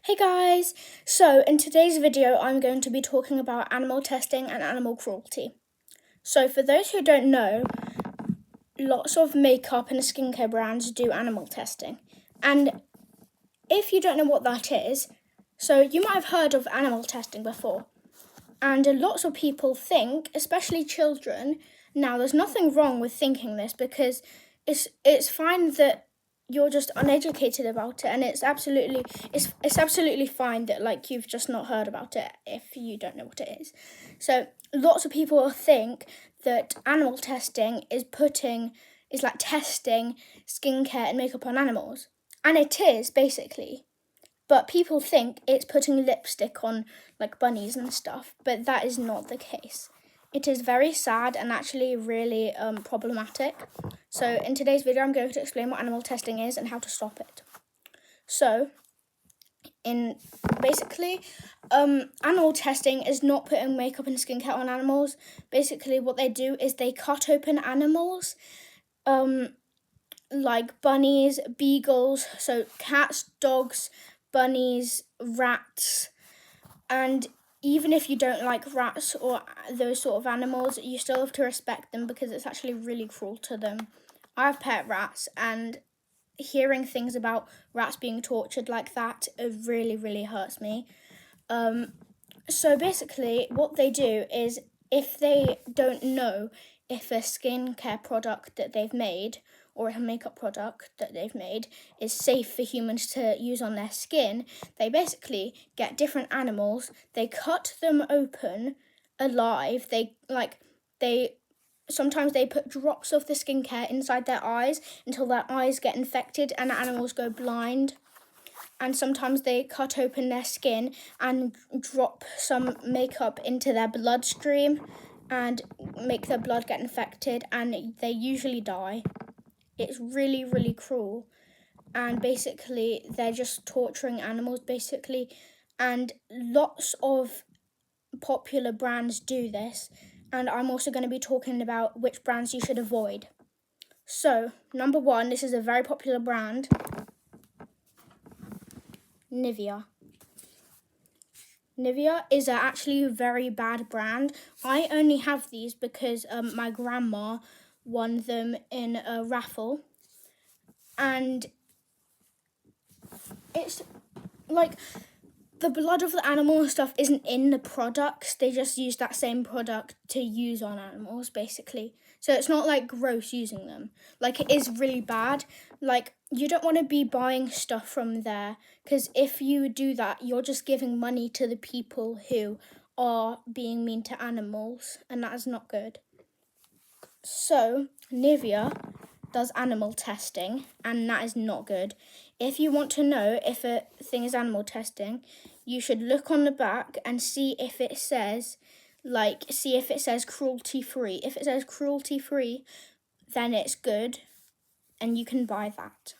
Hey guys! So in today's video I'm going to be talking about animal testing and animal cruelty. So for those who don't know, lots of makeup and skincare brands do animal testing. And if you don't know what that is, so you might have heard of animal testing before. And lots of people think, especially children, now there's nothing wrong with thinking this because it's fine that you're just uneducated about it, and it's absolutely fine that you've just not heard about it if you don't know what it is. So lots of people think that animal testing is like testing skincare and makeup on animals, and it is basically. But people think it's putting lipstick on bunnies and stuff, but that is not the case. It is very sad and actually really problematic. So in today's video, I'm going to explain what animal testing is and how to stop it. So, animal testing is not putting makeup and skincare on animals. Basically, what they do is they cut open animals, like bunnies, beagles, so cats, dogs, bunnies, rats, and even if you don't like rats or those sort of animals, you still have to respect them because it's actually really cruel to them. I have pet rats, and hearing things about rats being tortured like that, it really, really hurts me. So basically, what they do is if they don't know if a skincare product that they've made or a makeup product that they've made is safe for humans to use on their skin, they basically get different animals, they cut them open alive, sometimes they put drops of the skincare inside their eyes until their eyes get infected and the animals go blind. And sometimes they cut open their skin and drop some makeup into their bloodstream and make their blood get infected, and they usually die. It's really, really cruel. And basically, they're just torturing animals, basically. And lots of popular brands do this. And I'm also going to be talking about which brands you should avoid. So, number one, this is a very popular brand, Nivea. Nivea is actually a very bad brand. I only have these because my grandma won them in a raffle. And it's like the blood of the animal and stuff isn't in the products. They just use that same product to use on animals, basically. So it's not gross using them. It is really bad. You don't want to be buying stuff from there, because if you do that, you're just giving money to the people who are being mean to animals, and that is not good. So Nivea does animal testing, and that is not good. If you want to know if a thing is animal testing, you should look on the back and see if it says cruelty-free. If it says cruelty-free, then it's good and you can buy that.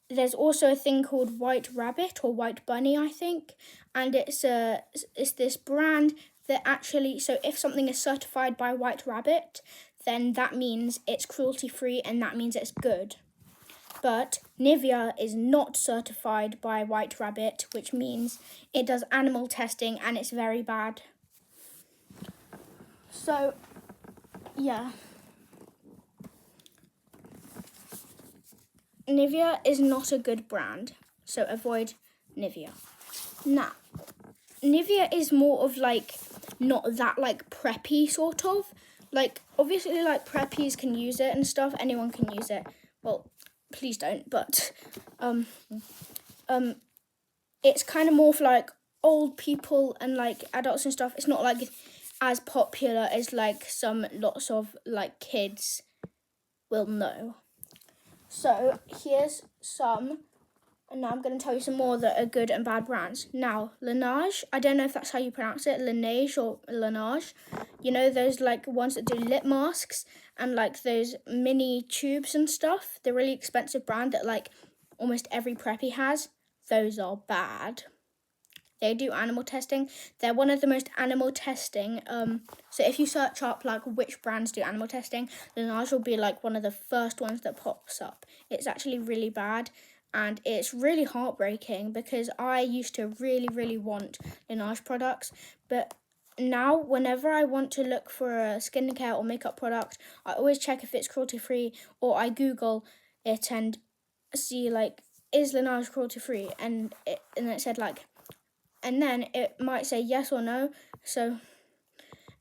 There's also a thing called White Rabbit or White Bunny, I think, and it's this brand that actually, so if something is certified by White Rabbit, then that means it's cruelty-free and that means it's good. But Nivea is not certified by White Rabbit, which means it does animal testing and it's very bad. So, yeah. Nivea is not a good brand, so avoid Nivea. Now, Nivea is more of not that preppy sort of. Obviously preppies can use it and stuff, anyone can use it. Well, please don't, but it's kind of more for old people and adults and stuff. It's not as popular as lots of kids will know. So here's some, and now I'm going to tell you some more that are good and bad brands. Now, Laneige, I don't know if that's how you pronounce it, Laneige or Laneige. You know those ones that do lip masks and those mini tubes and stuff? The really expensive brand that almost every preppy has. Those are bad. They do animal testing. They're one of the most animal testing. So if you search up which brands do animal testing, Laneige will be one of the first ones that pops up. It's actually really bad. and it's really heartbreaking because I used to really want Laneige products, but now whenever I want to look for a skincare or makeup product, I always check if it's cruelty free, or I Google it and see like, is Laneige cruelty free, and it said like, and then it might say yes or no. So,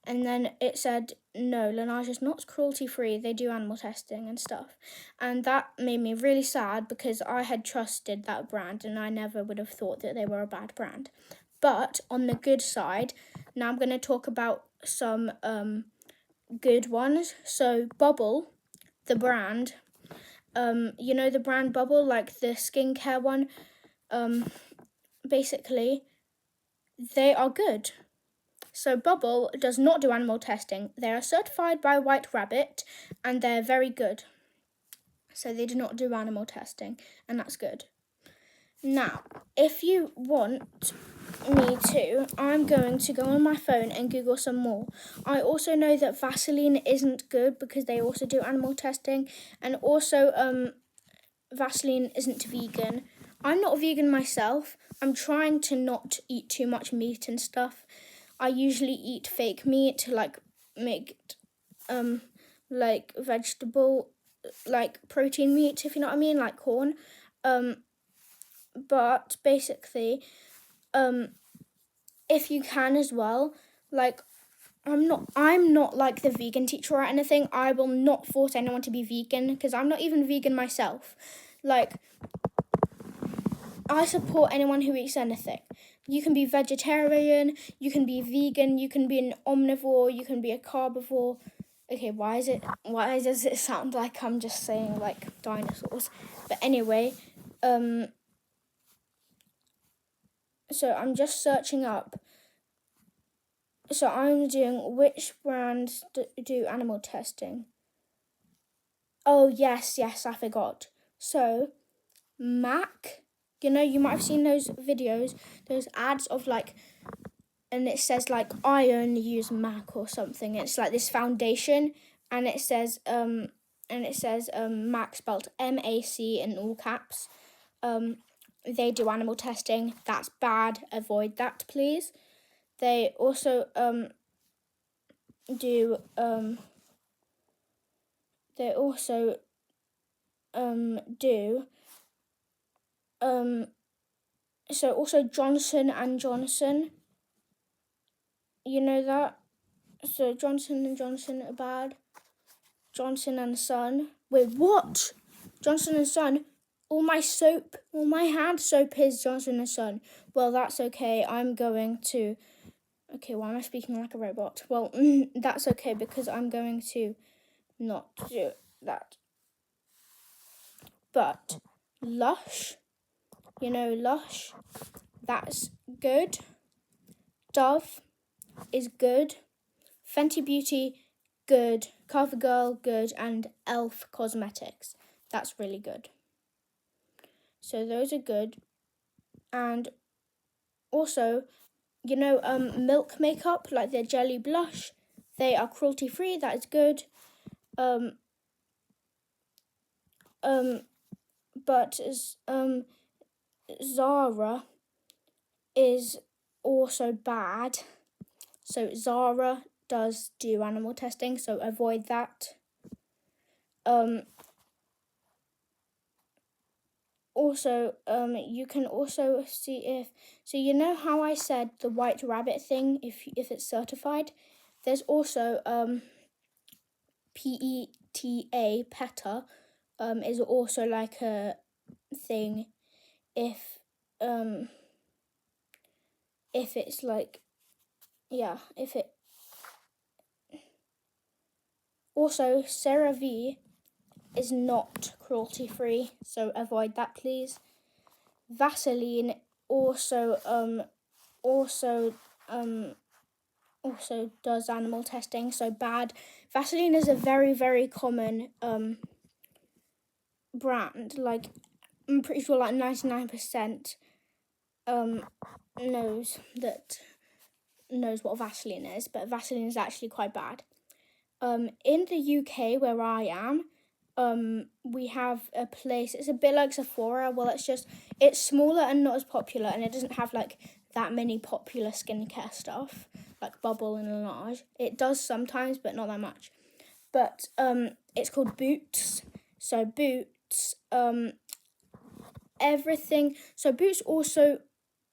and then it said no, Laneige is not cruelty free. They do animal testing and stuff, and that made me really sad because I had trusted that brand and I never would have thought that they were a bad brand. But on the good side, now I'm going to talk about some good ones. So Bubble, the brand, you know the brand Bubble, like the skincare one, basically they are good. So Bubble does not do animal testing. They are certified by White Rabbit and they're very good. So they do not do animal testing, and that's good. Now, if you want me to, I'm going to go on my phone and Google some more. I also know that Vaseline isn't good because they also do animal testing, and also Vaseline isn't vegan. I'm not vegan myself. I'm trying to not eat too much meat and stuff. I usually eat fake meat, like like vegetable, like protein meat, if you know what I mean, like corn. But basically, if you can as well, like I'm not like the vegan teacher or anything. I will not force anyone to be vegan because I'm not even vegan myself. Like, I support anyone who eats anything. You can be vegetarian, you can be vegan, you can be an omnivore, you can be a carbivore. Okay, why does it sound like I'm just saying like dinosaurs? But anyway, so I'm just searching up. So I'm doing which brands do animal testing. Oh, yes, I forgot. So, MAC, you know, you might have seen those videos, those ads of like, and it says like, I only use MAC or something. It's like this foundation, and it says MAC spelled MAC in all caps. They do animal testing. That's bad. Avoid that, please. They also do so also Johnson and Johnson, you know that? So Johnson and Johnson are bad. Johnson and Son. Wait, what? Johnson and Son? All my hand soap is Johnson and Son. Well, that's okay. Okay, why am I speaking like a robot? Well, that's okay because I'm going to not do that. But Lush, you know Lush, that's good. Dove is good. Fenty Beauty, good. CoverGirl, good. And Elf Cosmetics, that's really good. So those are good. And also, you know, Milk makeup, like their Jelly Blush, they are cruelty free. That is good. But Zara is also bad. So Zara does do animal testing, so avoid that. Also, you can also see if, so you know how I said the White Rabbit thing, if it's certified, there's also PETA is also like a thing if it's like, yeah, if it, also CeraVe is not cruelty free, so avoid that, please. Vaseline also does animal testing, so bad. Vaseline is a very common brand. Like, I'm pretty sure like 99% knows what Vaseline is, but Vaseline is actually quite bad. In the UK where I am, we have a place, it's a bit like Sephora. Well, it's smaller and not as popular, and it doesn't have like that many popular skincare stuff like Bubble and Laneige. It does sometimes, but not that much. But it's called Boots. So Boots, everything. So Boots also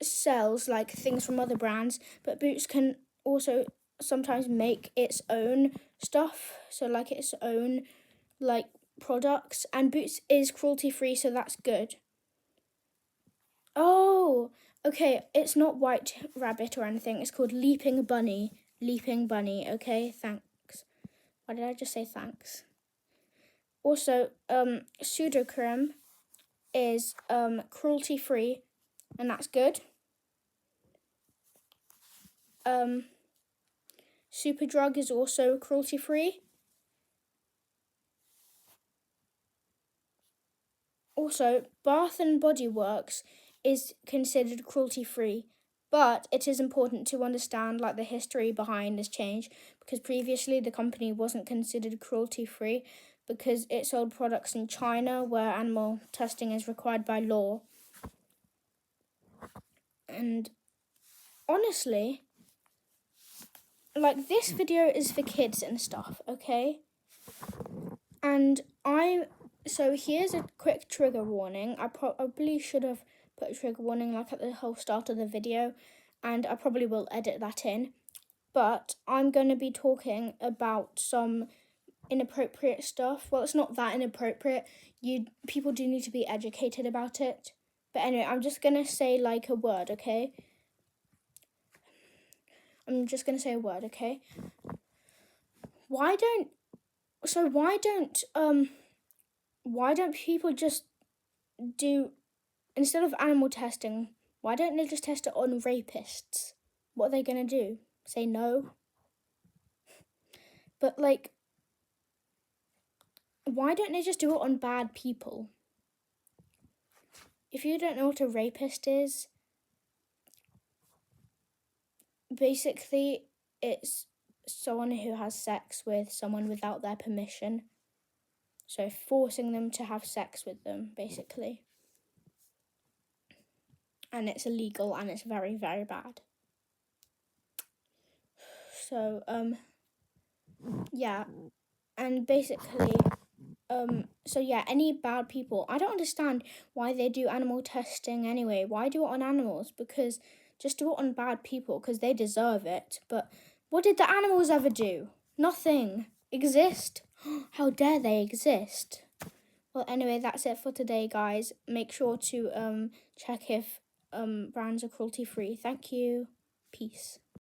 sells like things from other brands, but Boots can also sometimes make its own stuff. So like its own like products, and Boots is cruelty free, so that's good. Oh, okay, it's not White Rabbit or anything. It's called Leaping Bunny. Leaping Bunny. Okay, thanks. Why did I just say thanks? Also, Pseudocreme is cruelty free, and that's good. Superdrug is also cruelty free. Also, Bath and Body Works is considered cruelty free, but it is important to understand like the history behind this change, because previously the company wasn't considered cruelty free because it sold products in China where animal testing is required by law. And honestly, like this video is for kids and stuff, okay? And so here's a quick trigger warning. I probably should have put a trigger warning like at the whole start of the video, and I probably will edit that in. But I'm going to be talking about some inappropriate stuff. Well, it's not that inappropriate. People do need to be educated about it. But anyway, I'm just going to say like a word, okay? I'm just going to say a word, okay? Why don't people just do, instead of animal testing, why don't they just test it on rapists? What are they going to do? Say no? But like, why don't they just do it on bad people? If you don't know what a rapist is, basically it's someone who has sex with someone without their permission. So forcing them to have sex with them, basically. And it's illegal and it's very, very bad. So, yeah. And basically, so yeah, any bad people, I don't understand why they do animal testing anyway. Why do it on animals? Because just do it on bad people, because they deserve it. But what did the animals ever do? Nothing. Exist? How dare they exist? Well, anyway, that's it for today, guys. Make sure to check if brands are cruelty free. Thank you. Peace.